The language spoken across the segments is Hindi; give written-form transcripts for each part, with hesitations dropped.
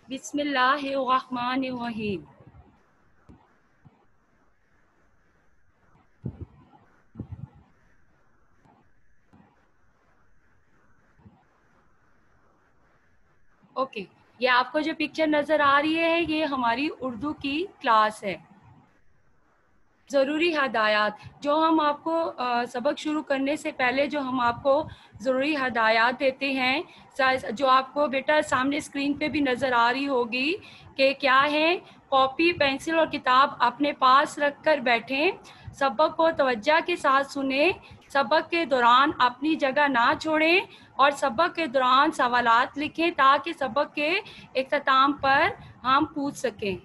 बिस्मिल्लाहिर्रहमानिर्रहीम। ओके, ये आपको जो पिक्चर नज़र आ रही है ये हमारी उर्दू की क्लास है। ज़रूरी हदायत जो हम आपको सबक शुरू करने से पहले जो हम आपको ज़रूरी हदायत देते हैं, जो आपको बेटा सामने स्क्रीन पे भी नज़र आ रही होगी कि क्या है। कॉपी, पेंसिल और किताब अपने पास रख कर बैठें, सबक को तवज्जो के साथ सुने, सबक के दौरान अपनी जगह ना छोड़ें और सबक के दौरान सवालात लिखें ताकि सबक के इख्तिताम पर हम पूछ सकें।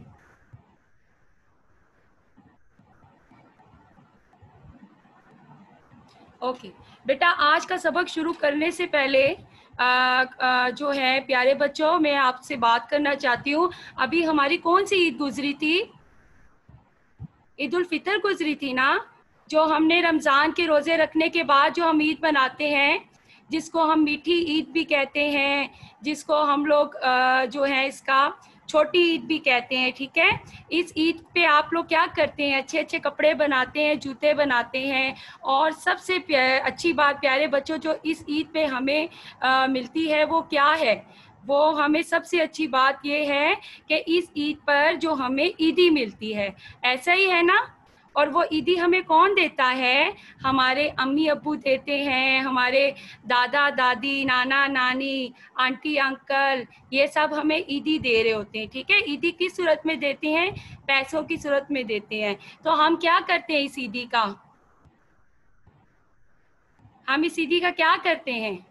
ओके बेटा, आज का सबक शुरू करने से पहले जो है प्यारे बच्चों, मैं आपसे बात करना चाहती हूँ। अभी हमारी कौन सी ईद गुजरी थी? ईद उल फितर गुजरी थी ना, जो हमने रमज़ान के रोज़े रखने के बाद जो हम ईद मनाते हैं, जिसको हम मीठी ईद भी कहते हैं, जिसको हम लोग जो है इसका छोटी ईद भी कहते हैं। ठीक है, इस ईद पे आप लोग क्या करते हैं? अच्छे अच्छे कपड़े बनाते हैं, जूते बनाते हैं, और सबसे अच्छी बात प्यारे बच्चों जो इस ईद पे हमें मिलती है वो क्या है? वो हमें सबसे अच्छी बात ये है कि इस ईद पर जो हमें ईदी मिलती है, ऐसा ही है ना। और वो ईदी हमें कौन देता है? हमारे अम्मी अब्बू देते हैं, हमारे दादा दादी, नाना नानी, आंटी अंकल, ये सब हमें ईदी दे रहे होते हैं। ठीक है, ईदी किस सूरत में देते हैं? पैसों की सूरत में देते हैं। तो हम क्या करते हैं इस ईदी का? हम इस ईदी का क्या करते हैं?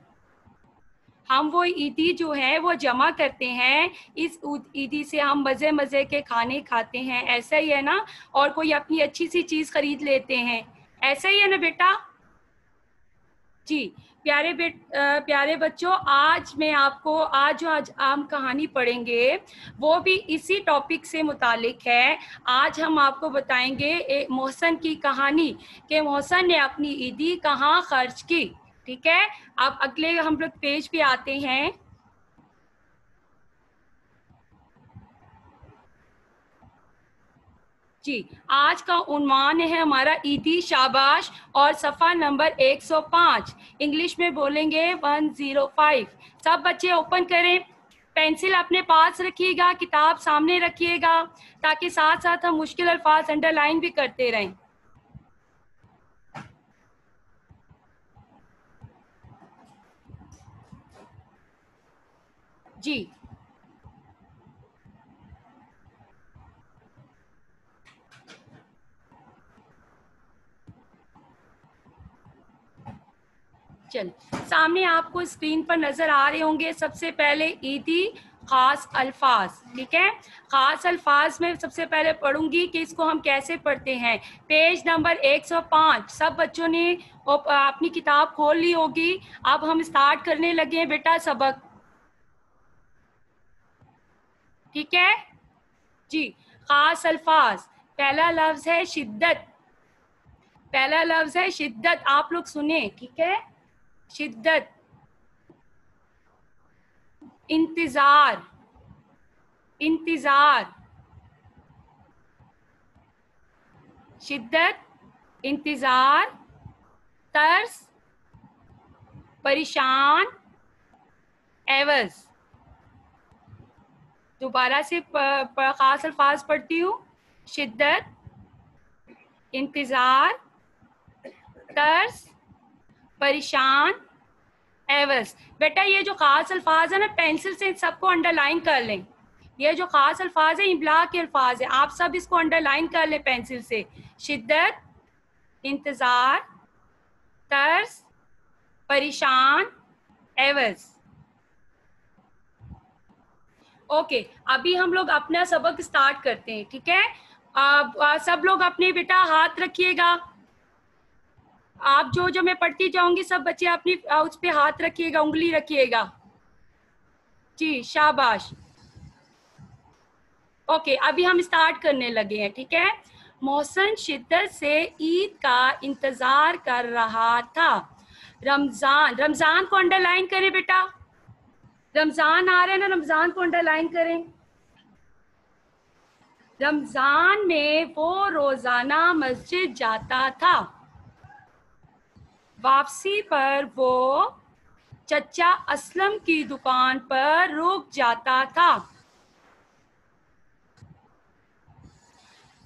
हम वो ईदी जो है वो जमा करते हैं। इस ईदी से हम मज़े मज़े के खाने खाते हैं, ऐसा ही है ना। और कोई अपनी अच्छी सी चीज़ खरीद लेते हैं, ऐसा ही है ना बेटा? जी प्यारे बच्चों, आज मैं आपको आज हम कहानी पढ़ेंगे, वो भी इसी टॉपिक से मुतालिक है। आज हम आपको बताएंगे एक मोहसन की कहानी कि मोहसन ने अपनी ईदी कहाँ खर्च की। ठीक है, अब अगले हम लोग पेज पे आते हैं। जी, आज का उन्वान है हमारा ईदी शाबाश, और सफ़ा नंबर 105, इंग्लिश में बोलेंगे 105। सब बच्चे ओपन करें, पेंसिल अपने पास रखिएगा, किताब सामने रखिएगा, ताकि साथ साथ हम मुश्किल अल्फाज अंडरलाइन भी करते रहें। जी चल, सामने आपको स्क्रीन पर नजर आ रहे होंगे सबसे पहले ईदी खास अल्फाज। ठीक है, खास अल्फाज में सबसे पहले पढ़ूंगी कि इसको हम कैसे पढ़ते हैं। पेज नंबर 105, सब बच्चों ने अपनी किताब खोल ली होगी। अब हम स्टार्ट करने लगे हैं बेटा सबक। ठीक है जी, खास अल्फाज, पहला लफ्ज है शिद्दत। पहला लफ्ज है शिद्दत, आप लोग सुने। ठीक है, शिद्दत। इंतजार, इंतजार, शिद्दत, इंतजार, तरस, परेशान, एवज। दोबारा से खास अल्फाज पढ़ती हूँ। शिद्दत, इंतजार, तरस, परेशान, एवज। बेटा ये जो खास अल्फाज है ना, पेंसिल से सबको अंडरलाइन कर लें। ये जो खास अल्फाज है इमला के अल्फाज है, आप सब इसको अंडरलाइन कर लें पेंसिल से। शिद्दत, इंतजार, तरस, परेशान, एवज। ओके, अभी हम लोग अपना सबक स्टार्ट करते हैं। ठीक है, सब लोग अपने बेटा हाथ रखिएगा। आप जो जो मैं पढ़ती जाऊंगी सब बच्चे अपनी उस पे हाथ रखिएगा, उंगली रखिएगा। जी शाबाश। ओके, अभी हम स्टार्ट करने लगे हैं। ठीक है, मोहसन शिद्दत से ईद का इंतजार कर रहा था। रमजान, रमजान को अंडरलाइन करें बेटा। रमजान आ रहे हैं ना, रमजान को अंडरलाइन करें। रमजान में वो रोजाना मस्जिद जाता था। वापसी पर वो चचा असलम की दुकान पर रुक जाता था।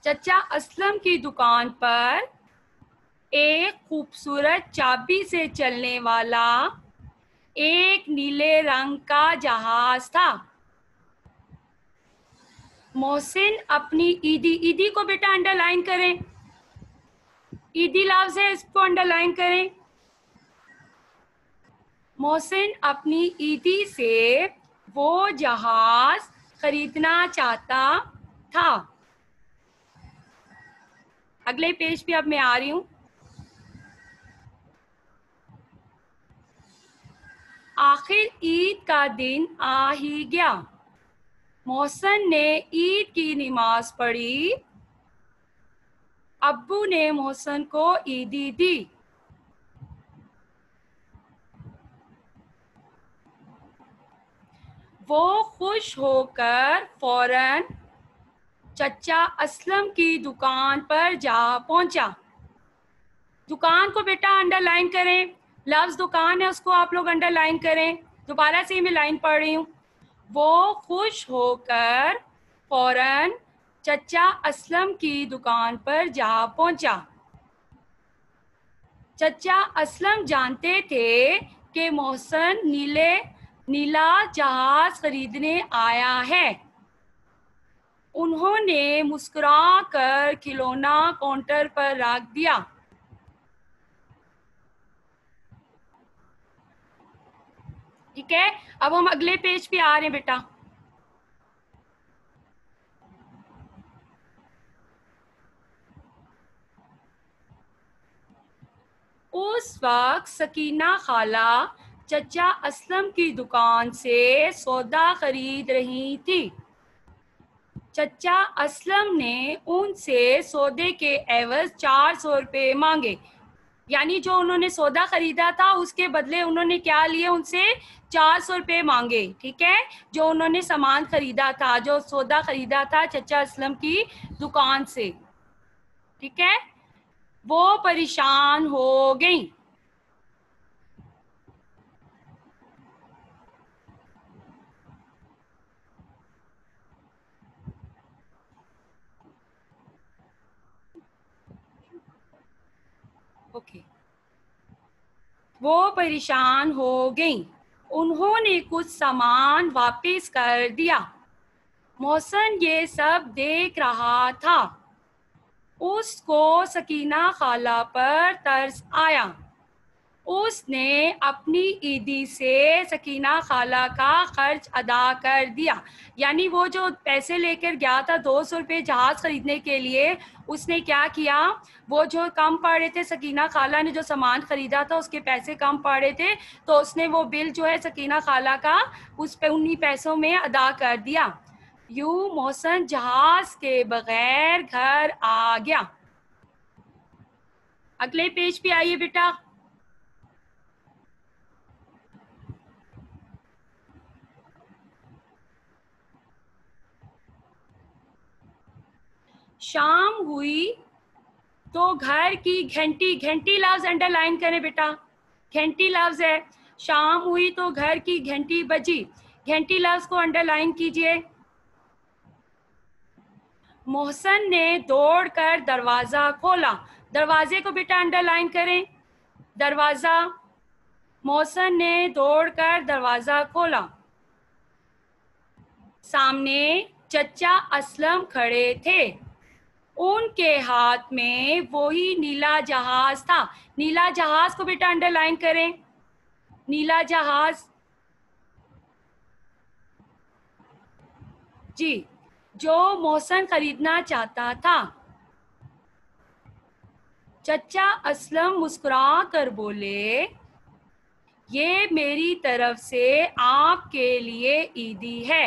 चचा असलम की दुकान पर एक खूबसूरत चाबी से चलने वाला एक नीले रंग का जहाज था। मोहसिन अपनी ईदी, ईदी को बेटा अंडरलाइन करें, ईदी लफ्ज़ है, इसको अंडरलाइन करें। मोहसिन अपनी ईदी से वो जहाज खरीदना चाहता था। अगले पेज पे अब मैं आ रही हूं। आखिर ईद का दिन आ ही गया। मोहसिन ने ईद की नमाज पढ़ी। अब्बू ने मोहसिन को ईदी दी। वो खुश होकर फौरन चचा असलम की दुकान पर जा पहुंचा। दुकान को बेटा अंडरलाइन करें, लफ्ज़ दुकान है उसको आप लोग अंडरलाइन करें। दोबारा से मैं लाइन पढ़ रही हूँ। वो खुश होकर फौरन चचा असलम की दुकान पर जा पहुंचा। चचा असलम जानते थे कि मोहसिन नीला जहाज खरीदने आया है। उन्होंने मुस्कुराकर खिलौना काउंटर पर रख दिया। ठीक है, अब हम अगले पेज पे आ रहे हैं बेटा। उस वक्त सकीना खाला चचा असलम की दुकान से सौदा खरीद रही थी। चचा असलम ने उनसे सौदे के एवज 400 रुपये मांगे। यानी जो उन्होंने सौदा खरीदा था उसके बदले उन्होंने क्या लिए, उनसे 400 रुपये मांगे। ठीक है, जो उन्होंने सामान खरीदा था, जो सौदा खरीदा था चचा असलम की दुकान से। ठीक है, वो परेशान हो गई। ओके, वो परेशान हो गई। उन्होंने कुछ सामान वापस कर दिया। मोहसिन ये सब देख रहा था। उसको सकीना खाला पर तरस आया। उसने अपनी ईदी से सकीना खाला का खर्च अदा कर दिया। यानी वो जो पैसे लेकर गया था 200 रुपये जहाज़ ख़रीदने के लिए, उसने क्या किया, वो जो कम पड़ रहे थे, सकीना खाला ने जो सामान ख़रीदा था उसके पैसे कम पड़ रहे थे, तो उसने वो बिल जो है सकीना खाला का उस पे उन्हीं पैसों में अदा कर दिया। यूं मोहसिन जहाज़ के बगैर घर आ गया। अगले पेज पे आइए बेटा। शाम हुई तो घर की घंटी, घंटी लफ्ज़ अंडरलाइन करें बेटा, घंटी लफ्ज़ है। शाम हुई तो घर की घंटी बजी, घंटी लफ्ज़ को अंडरलाइन कीजिए। मोहसिन ने दौड़कर दरवाज़ा खोला। दरवाजे को बेटा अंडरलाइन करें, दरवाज़ा। मोहसिन ने दौड़कर दरवाज़ा खोला। सामने चचा असलम खड़े थे। उनके हाथ में वही नीला जहाज था। नीला जहाज को बेटा अंडरलाइन करें, नीला जहाज। जी, जो मोहसिन खरीदना चाहता था। चचा असलम मुस्कुरा कर बोले, ये मेरी तरफ से आपके लिए ईदी है।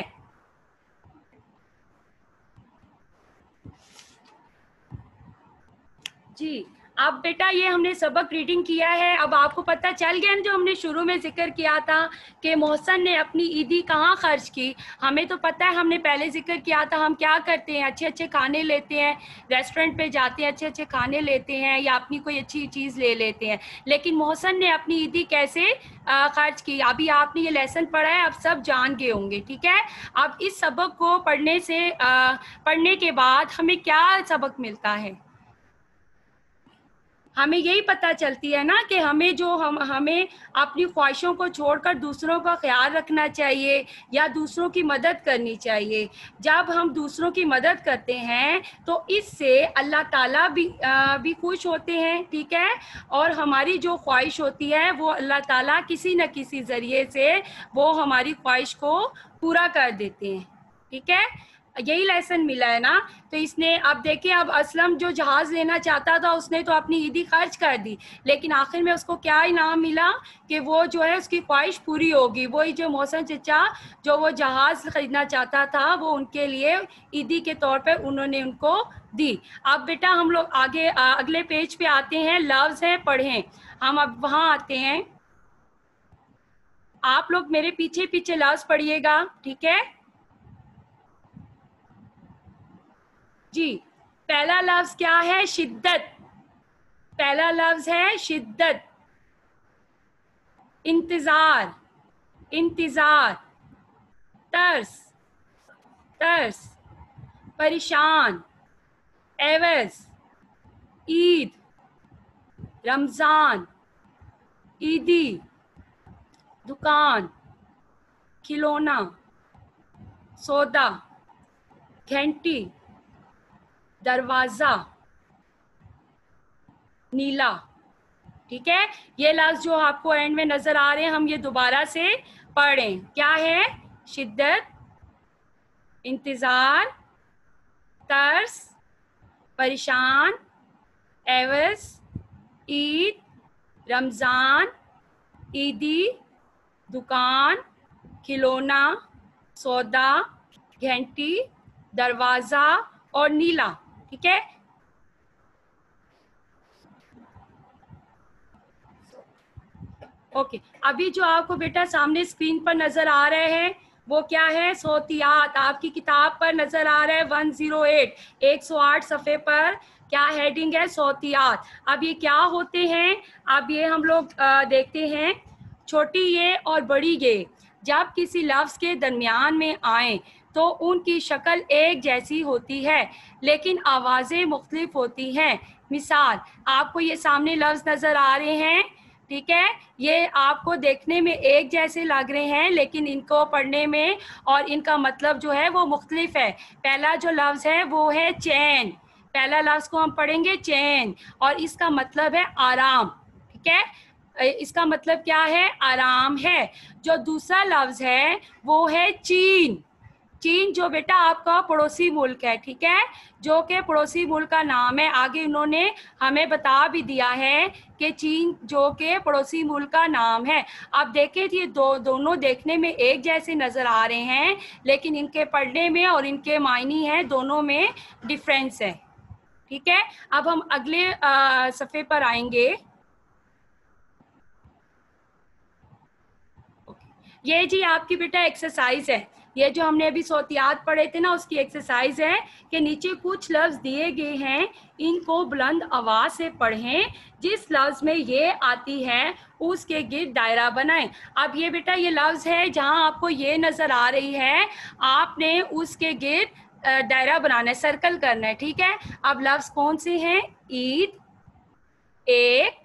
जी, अब बेटा ये हमने सबक रीडिंग किया है, अब आपको पता चल गया ना जो हमने शुरू में जिक्र किया था कि मोहसन ने अपनी ईदी कहाँ खर्च की। हमें तो पता है, हमने पहले जिक्र किया था हम क्या करते हैं, अच्छे अच्छे खाने लेते हैं, रेस्टोरेंट पे जाते हैं, अच्छे अच्छे खाने लेते हैं या अपनी कोई अच्छी चीज़ ले लेते हैं। लेकिन मोहसन ने अपनी ईदी कैसे खर्च की, अभी आपने ये लेसन पढ़ा है, अब सब जान गए होंगे। ठीक है, अब इस सबक को पढ़ने के बाद हमें क्या सबक मिलता है, हमें यही पता चलती है ना कि हमें अपनी ख्वाहिशों को छोड़कर दूसरों का ख्याल रखना चाहिए या दूसरों की मदद करनी चाहिए। जब हम दूसरों की मदद करते हैं तो इससे अल्लाह ताला भी खुश होते हैं। ठीक है, और हमारी जो ख्वाहिश होती है वो अल्लाह ताला किसी न किसी ज़रिए से वो हमारी ख्वाहिश को पूरा कर देते हैं। ठीक है, यही लेसन मिला है ना। तो इसने, अब देखिए, अब असलम जो जहाज़ लेना चाहता था उसने तो अपनी ईदी खर्च कर दी, लेकिन आखिर में उसको क्या इनाम मिला कि वो जो है उसकी ख्वाहिश पूरी होगी। वही जो मोहसन चचा जो वो जहाज़ ख़रीदना चाहता था वो उनके लिए ईदी के तौर पर उन्होंने उनको दी। अब बेटा हम लोग आगे अगले पेज पे आते हैं, लफ्ज़ हैं पढ़ें। हम अब वहाँ आते हैं, आप लोग मेरे पीछे पीछे लफ्ज़ पढ़िएगा। ठीक है जी, पहला लफ्ज क्या है, शिद्दत। पहला लफ्ज है शिद्दत। इंतजार, इंतजार। तरस, तरस। परेशान, एवज। ईद, रमजान, ईदी। दुकान, खिलौना, सौदा, घंटी, दरवाज़ा, नीला। ठीक है, ये लफ्ज़ जो आपको एंड में नज़र आ रहे हैं हम ये दोबारा से पढ़ें। क्या है, शिद्दत, इंतज़ार, तरस, परेशान, एवज, ईद, रमज़ान, ईदी, दुकान, खिलौना, सौदा, घंटी, दरवाज़ा और नीला। ठीक है, ओके। अभी जो आपको बेटा सामने स्क्रीन पर नजर आ रहे हैं वो क्या है, सोतियात। आपकी किताब पर नजर आ रहा है 108, 108 सफ़े पर क्या हेडिंग है, सोतियात। अब ये क्या होते हैं, अब ये हम लोग देखते हैं। छोटी ये और बड़ी ये जब किसी लफ्ज़ के दरमियान में आए तो उनकी शक्ल एक जैसी होती है लेकिन आवाज़ें मुख्तलिफ होती हैं। मिसाल, आपको ये सामने लफ्ज़ नज़र आ रहे हैं। ठीक है, ये आपको देखने में एक जैसे लग रहे हैं लेकिन इनको पढ़ने में और इनका मतलब जो है वो मुख्तलिफ है। पहला जो लफ्ज़ है वो है चैन। पहला लफ्ज़ को हम पढ़ेंगे चैन और इसका मतलब है आराम। ठीक है, इसका मतलब क्या है, आराम है। जो दूसरा लफ्ज़ है वो है चीन। चीन जो बेटा आपका पड़ोसी मुल्क है। ठीक है, जो कि पड़ोसी मुल्क का नाम है। आगे उन्होंने हमें बता भी दिया है कि चीन जो कि पड़ोसी मुल्क का नाम है। अब देखें ये दोनों देखने में एक जैसे नज़र आ रहे हैं लेकिन इनके पढ़ने में और इनके मायने हैं दोनों में डिफरेंस है। ठीक है, अब हम अगले सफ़े पर आएंगे। ये जी आपकी बेटा एक्सरसाइज है, ये जो हमने अभी सोतियात पढ़े थे ना उसकी एक्सरसाइज है कि नीचे कुछ लफ्ज़ दिए गए हैं, इनको बुलंद आवाज़ से पढ़ें। जिस लफ्ज़ में ये आती है उसके गिर्द दायरा बनाएं। अब ये बेटा ये लफ्ज़ है जहां आपको ये नज़र आ रही है, आपने उसके गिर्द दायरा बनाना है, सर्कल करना है। ठीक है, अब लफ्ज़ कौन से हैं, ईद, एक,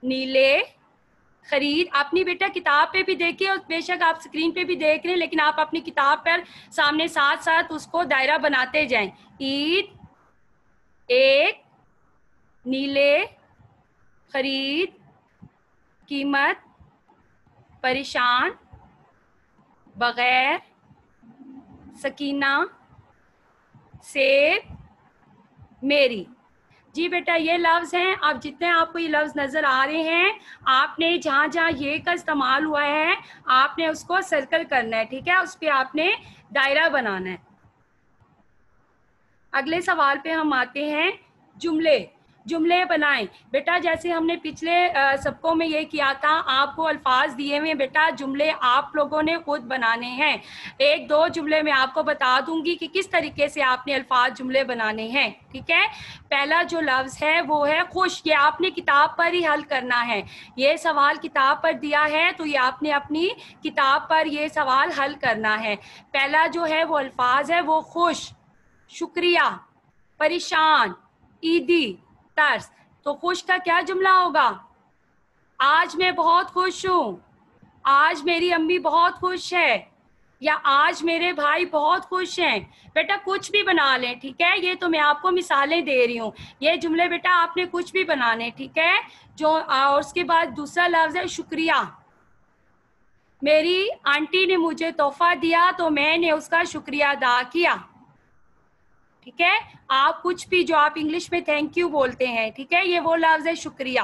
नीले, खरीद। अपनी बेटा किताब पे भी देखिए और बेशक आप स्क्रीन पे भी देख रहे हैं लेकिन आप अपनी किताब पर सामने साथ साथ उसको दायरा बनाते जाएं। ईद, एक, नीले, खरीद, कीमत, परेशान, बगैर, सकीना, सेब, मेरी। जी बेटा ये लफ्ज़ हैं। अब जितने आपको ये लफ्ज़ नज़र आ रहे हैं आपने जहाँ जहाँ ये का इस्तेमाल हुआ है आपने उसको सर्कल करना है। ठीक है, उस पर आपने दायरा बनाना है। अगले सवाल पे हम आते हैं, जुमले। जुमले बनाएं। बेटा जैसे हमने पिछले सबकों में ये किया था, आपको अल्फाज दिए हुए बेटा, जुमले आप लोगों ने खुद बनाने हैं। एक दो जुमले मैं आपको बता दूंगी कि किस तरीके से आपने अल्फाज जुमले बनाने हैं, ठीक है। पहला जो लफ्ज़ है वो है खुश। ये आपने किताब पर ही हल करना है। ये सवाल किताब पर दिया है तो ये आपने अपनी किताब पर ये सवाल हल करना है। पहला जो है वो अल्फाज है वो खुश, शुक्रिया, परेशान, ईदी, तर्स। तो खुश का क्या जुमला होगा? आज मैं बहुत खुश हूँ, आज मेरी अम्मी बहुत खुश है, या आज मेरे भाई बहुत खुश हैं। बेटा कुछ भी बना लें, ठीक है। ये तो मैं आपको मिसालें दे रही हूँ। ये जुमले बेटा आपने कुछ भी बनाने, ठीक है। जो और उसके बाद दूसरा लफ्ज़ है शुक्रिया। मेरी आंटी ने मुझे तोहफा दिया तो मैंने उसका शुक्रिया अदा किया, ठीक है। आप कुछ भी जो आप इंग्लिश में थैंक यू बोलते हैं, ठीक है, ये वो लफ्ज़ है शुक्रिया,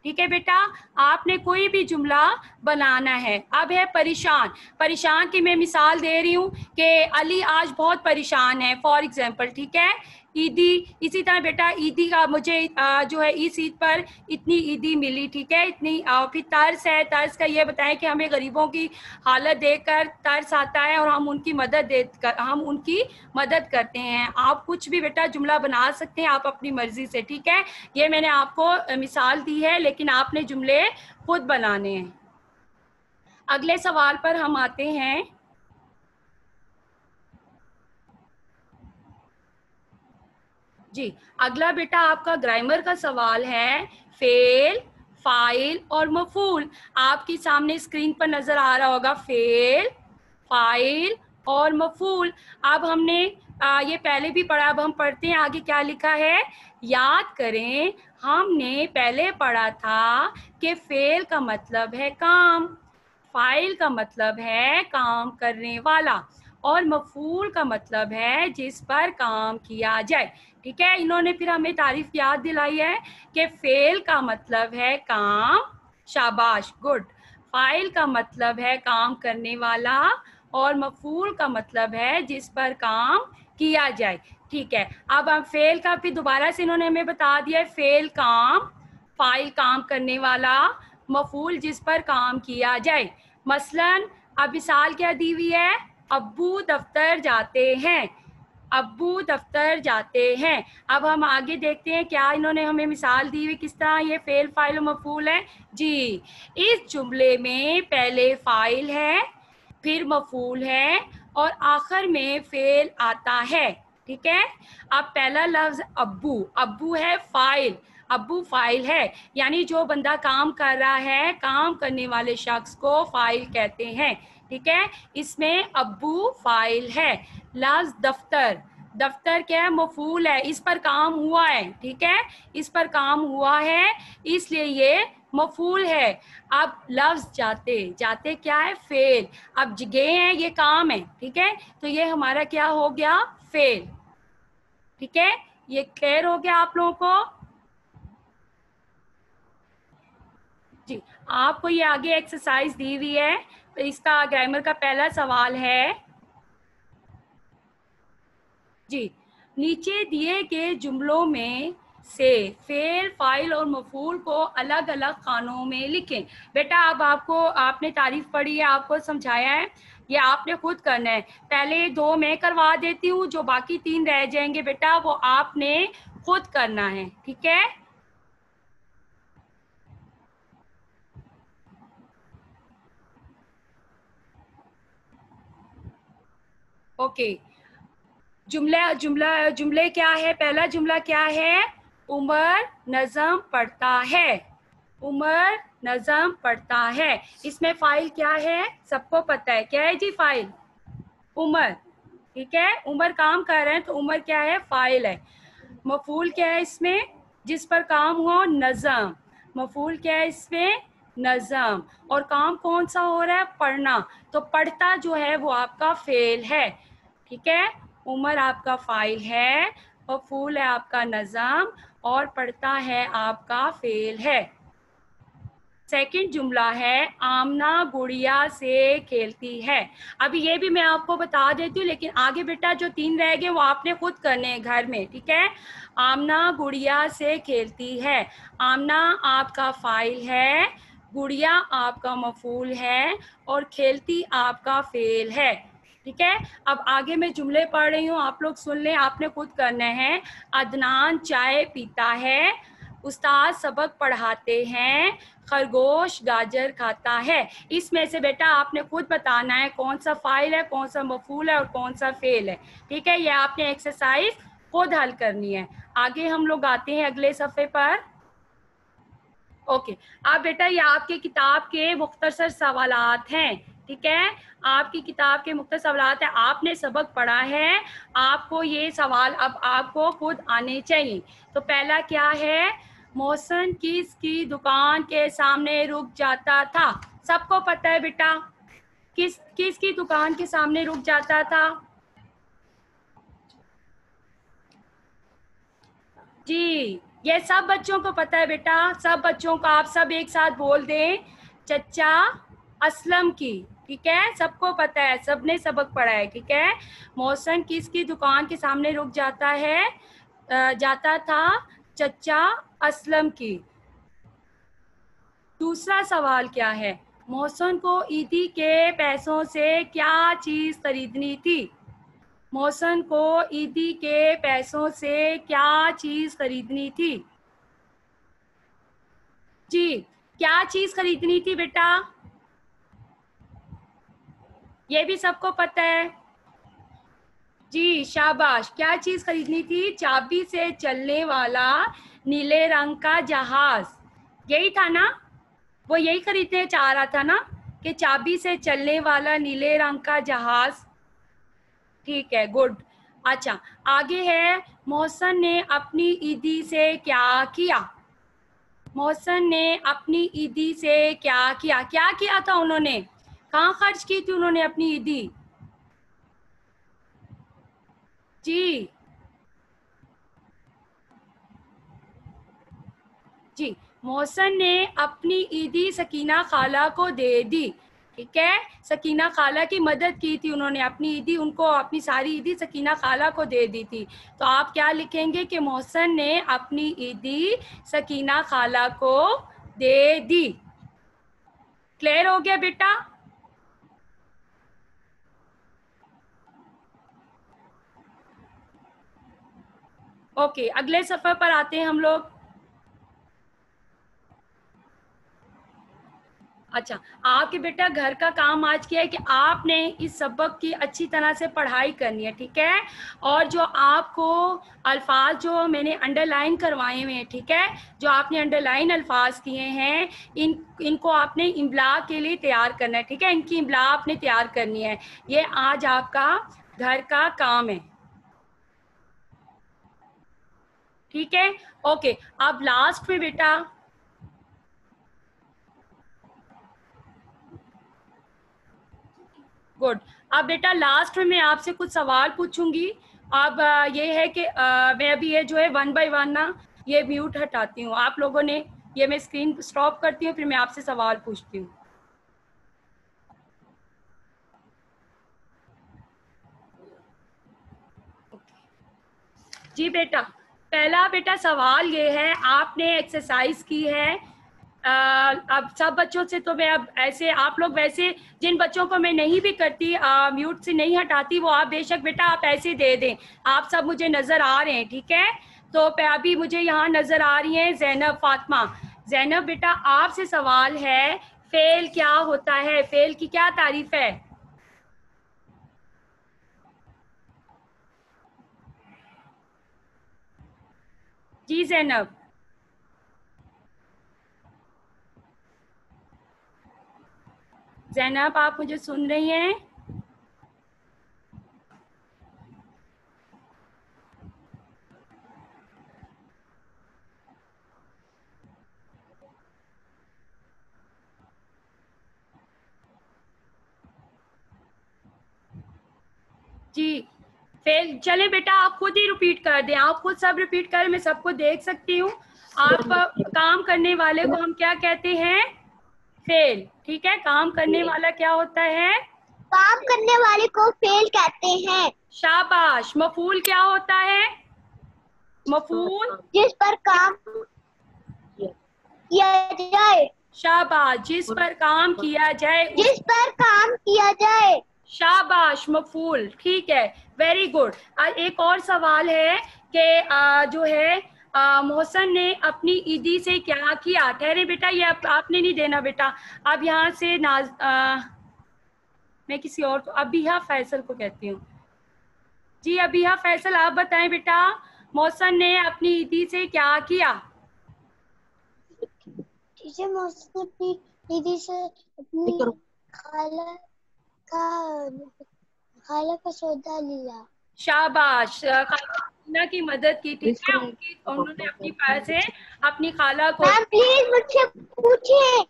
ठीक है बेटा। आपने कोई भी जुमला बनाना है। अब है परेशान। परेशान की मैं मिसाल दे रही हूँ कि अली आज बहुत परेशान है, फॉर एग्जांपल, ठीक है। ईदी, इसी तरह बेटा ईदी का मुझे जो है इस ईद पर इतनी ईदी मिली, ठीक है, इतनी। फिर तर्स है। तर्स का ये बताएं कि हमें गरीबों की हालत देखकर तरस आता है और हम उनकी मदद करते हैं। आप कुछ भी बेटा जुमला बना सकते हैं, आप अपनी मर्जी से, ठीक है। ये मैंने आपको मिसाल दी है, लेकिन आपने जुमले खुद बनाने हैं। अगले सवाल पर हम आते हैं। जी, अगला बेटा आपका ग्रामर का सवाल है। फेल, फाइल और मफूल। आपके सामने स्क्रीन पर नजर आ रहा होगा फेल, फाइल और मफूल। अब हमने ये पहले भी पढ़ा, अब हम पढ़ते हैं आगे क्या लिखा है। याद करें, हमने पहले पढ़ा था कि फेल का मतलब है काम, फाइल का मतलब है काम करने वाला, और मफूल का मतलब है जिस पर काम किया जाए, ठीक है। इन्होंने फिर हमें तारीफ याद दिलाई है कि फेल का मतलब है काम, शाबाश, गुड। फाइल का मतलब है काम करने वाला, और मफूल का मतलब है जिस पर काम किया जाए, ठीक है। अब हम फेल का फिर दोबारा से इन्होंने हमें बता दिया है। फेल काम, फाइल काम करने वाला, मफूल जिस पर काम किया जाए। मसलन अब मिसाल क्या दी हुई है, अब्बू दफ्तर जाते हैं, अब्बू दफ्तर जाते हैं। अब हम आगे देखते हैं क्या इन्होंने हमें मिसाल दी हुई, किस तरह ये फेल, फाइल और मफूल है। जी, इस जुमले में पहले फाइल है, फिर मफूल है, और आखिर में फेल आता है, ठीक है। अब पहला लफ्ज अब्बू, अब्बू है फाइल, अब्बू फाइल है, यानी जो बंदा काम कर रहा है, काम करने वाले शख्स को फाइल कहते हैं, ठीक है। इसमें अब्बू फाइल है। लफ्ज दफ्तर, दफ्तर क्या है, मफूल है, इस पर काम हुआ है, ठीक है, इस पर काम हुआ है, इसलिए ये मफूल है। अब लफ्ज जाते, जाते क्या है, फेल। अब गए हैं, ये काम है, ठीक है, तो ये हमारा क्या हो गया, फेल, ठीक है। ये क्लियर हो गया आप लोगों को? जी, आपको ये आगे एक्सरसाइज दी हुई है। तो इसका ग्रामर का पहला सवाल है। जी, नीचे दिए गए जुमलों में से फेल, फाइल और मफूल को अलग अलग खानों में लिखें। बेटा अब आपको, आपने तारीफ पढ़ी है, आपको समझाया है, ये आपने खुद करना है। पहले दो मैं करवा देती हूँ, जो बाकी तीन रह जाएंगे बेटा वो आपने खुद करना है, ठीक है। ओके, जुमले क्या है? पहला जुमला क्या है, उमर नज़म पढ़ता है, उमर नज़म पढ़ता है। इसमें फाइल क्या है, सबको पता है, क्या है जी, फाइल उमर, ठीक है। उमर काम कर रहे हैं तो उमर क्या है, फाइल है। मफूल क्या है इसमें, जिस पर काम हुआ, नज़म। मफूल क्या है इसमें, नज़म। और काम कौन सा हो रहा है, पढ़ना, तो पढ़ता जो है वो आपका फेल है, ठीक है। उमर आपका फाइल है, मफूल है आपका नज़म, और पढ़ता है आपका फेल है। सेकंड जुमला है आमना गुड़िया से खेलती है। अभी ये भी मैं आपको बता देती हूँ, लेकिन आगे बेटा जो 3 रह गए वो आपने खुद करने हैं घर में, ठीक है। आमना गुड़िया से खेलती है। आमना आपका फाइल है, गुड़िया आपका मफूल है और खेलती आपका फेल है, ठीक है। अब आगे मैं जुमले पढ़ रही हूँ, आप लोग सुन लें, आपने खुद करना है। अदनान चाय पीता है, उस्ताद सबक पढ़ाते हैं, खरगोश गाजर खाता है। इसमें से बेटा आपने खुद बताना है कौन सा फाइल है, कौन सा मफूल है और कौन सा फेल है, ठीक है। ये आपने एक्सरसाइज खुद हल करनी है। आगे हम लोग आते हैं अगले सफ़े पर। ओके, अब बेटा ये आपके किताब के मुख्तसर सवालात हैं, ठीक है। आपकी किताब के मुख्तसर सवालात है, आपने सबक पढ़ा है, आपको ये सवाल अब आपको खुद आने चाहिए। तो पहला क्या है, मोहसन किसकी दुकान के सामने रुक जाता था। सबको पता है बेटा, किसकी दुकान के सामने रुक जाता था। जी, ये सब बच्चों को पता है बेटा, सब बच्चों को आप सब एक साथ बोल दें, चचा असलम की, ठीक है। सबको पता है, सबने सबक पढ़ा है, ठीक है। मोहसन किसकी दुकान के सामने रुक जाता है, जाता था चचा असलम की। दूसरा सवाल क्या है, मोहसन को ईदी के पैसों से क्या चीज़ खरीदनी थी। मोहसन को ईदी के पैसों से क्या चीज़ खरीदनी थी। जी, क्या चीज़ खरीदनी थी बेटा, ये भी सबको पता है। जी शाबाश, क्या चीज़ खरीदनी थी, चाबी से चलने वाला नीले रंग का जहाज, यही था ना, वो यही खरीदने चाह रहा था ना, कि चाबी से चलने वाला नीले रंग का जहाज, ठीक है, गुड। अच्छा, आगे है, मोहसन ने अपनी ईदी से क्या किया। मोहसन ने अपनी ईदी से क्या किया, क्या किया था उन्होंने, कहाँ खर्च की थी उन्होंने अपनी ईदी। जी जी, मोहसन ने अपनी ईदी सकीना खाला को दे दी, ठीक है। सकीना खाला की मदद की थी उन्होंने, अपनी ईदी उनको, अपनी सारी ईदी सकीना खाला को दे दी थी। तो आप क्या लिखेंगे कि मोहसन ने अपनी ईदी सकीना खाला को दे दी। क्लियर हो गया बेटा। ओके, अगले सफ़र पर आते हैं हम लोग। अच्छा, आपके बेटा घर का काम आज किया है कि आपने इस सबक की अच्छी तरह से पढ़ाई करनी है, ठीक है। और जो आपको अल्फाज जो मैंने अंडरलाइन करवाए हुए हैं, ठीक है, जो आपने अंडरलाइन अल्फाज किए हैं, इनको आपने इम्ला के लिए तैयार करना है, ठीक है। इनकी इम्ला आपने तैयार करनी है, ये आज आपका घर का काम है, ठीक है। ओके, अब लास्ट में बेटा, गुड। अब बेटा लास्ट में मैं आपसे कुछ सवाल पूछूंगी। अब ये है कि मैं अभी ये जो है 1 बाय 1 ना, ये म्यूट हटाती हूँ, आप लोगों ने, ये मैं स्क्रीन स्टॉप करती हूँ, फिर मैं आपसे सवाल पूछती हूँ। जी बेटा, पहला बेटा सवाल ये है, आपने एक्सरसाइज की है, अब सब बच्चों से तो मैं अब ऐसे, आप लोग वैसे जिन बच्चों को मैं नहीं भी करती, म्यूट से नहीं हटाती, वो आप बेशक बेटा आप ऐसे दे दें, आप सब मुझे नज़र आ रहे हैं, ठीक है। तो अभी मुझे यहाँ नज़र आ रही है जैनब फातिमा। जैनब बेटा आपसे सवाल है, फेल क्या होता है, फेल की क्या तारीफ है। जी जैनब, जैनब आप मुझे सुन रही हैं। जी, फेल, चले बेटा आप खुद ही रिपीट कर दें, आप खुद सब रिपीट करें, मैं सबको देख सकती हूँ। आप काम करने वाले को हम क्या कहते हैं, फेल। ठीक है, काम करने वाला क्या होता है? काम करने वाले को फेल कहते हैं। शाबाश। मफूल क्या होता है? मफूल जिस पर काम किया जाए। शाबाश, जिस पर काम किया जाए जिस पर काम किया जाए। शाबाश, मफूल। ठीक है, वेरी गुड। एक और सवाल है कि जो है मोहसन ने अपनी ईदी से क्या किया? ठहरे बेटा, ये आपने नहीं देना बेटा। अब यहाँ से मैं किसी और को, अबिहा फैसल को कहती हूँ। जी अबिहा फैसल, आप बताएं बेटा, मोहसन ने अपनी ईदी से क्या किया? टीचर मोहसन अपनी दीदी से अपनी खाला का सौदा लिया। शाबाश, खाला की मदद की। ठीक है, उन्होंने अपनी पैसे अपनी खाला को। मैम प्लीज मुझसे पूछिए।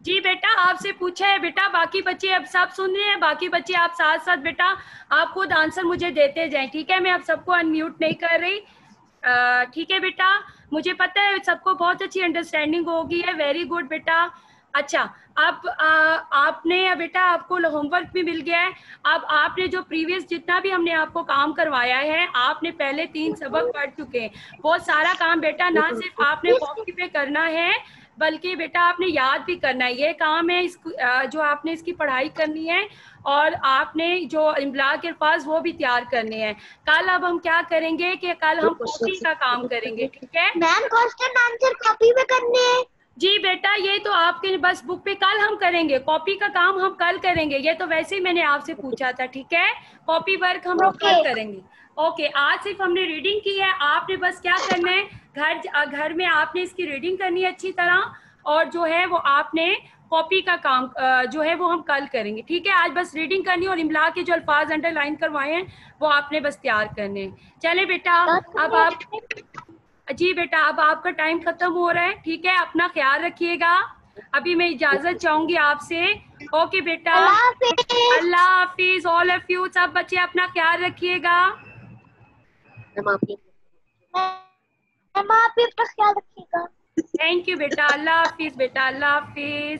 जी बेटा, आपसे पूछा है बेटा, बाकी बच्चे अब सब सुन रहे हैं, बाकी बच्चे आप साथ साथ बेटा आप खुद आंसर मुझे देते जाएं। ठीक है, मैं अब सबको अनम्यूट नहीं कर रही। ठीक है बेटा, मुझे पता है सबको बहुत अच्छी अंडरस्टैंडिंग होगी है। वेरी गुड बेटा। अच्छा, अब आपने बेटा, आपको होमवर्क भी मिल गया है। अब आपने जो प्रीवियस जितना भी हमने आपको काम करवाया है, आपने पहले 3 सबक पढ़ चुके हैं। वो सारा काम बेटा ना सिर्फ आपने कॉपी पे करना है, बल्कि बेटा आपने याद भी करना है। ये काम है जो आपने इसकी पढ़ाई करनी है, और आपने जो इम्ला के अल्फाज वो भी तैयार करने हैं। कल अब हम क्या करेंगे कि कल हम कॉपी का काम करेंगे। ठीक है मैम, क्वेश्चन आंसर कॉपी में करने हैं। जी बेटा, ये तो आपके बस बुक पे कल हम करेंगे, कॉपी का काम हम कल करेंगे। ये तो वैसे ही मैंने आपसे पूछा था। ठीक है, कॉपी वर्क हम लोग कल करेंगे। ओके, आज सिर्फ हमने रीडिंग की है। आपने बस क्या करना है, घर में आपने इसकी रीडिंग करनी है अच्छी तरह, और जो है वो आपने कॉपी का काम जो है वो हम कल करेंगे। ठीक है, आज बस रीडिंग करनी और इमला के जो अल्फाज अंडरलाइन करवाए हैं वो आपने बस तैयार करने हैं। चले बेटा, अब आप जी बेटा, अब आपका टाइम खत्म हो रहा है। ठीक है, अपना ख्याल रखिएगा। अभी मैं इजाजत चाहूंगी आपसे। ओके बेटा, अल्लाह हाफिज ऑल ऑफ यू। सब बच्चे अपना ख्याल रखिएगा। मैम आप भी अपना ख्याल रखिएगा। थैंक यू बेटा, अल्लाह हाफिज बेटा, अल्लाह हाफिज।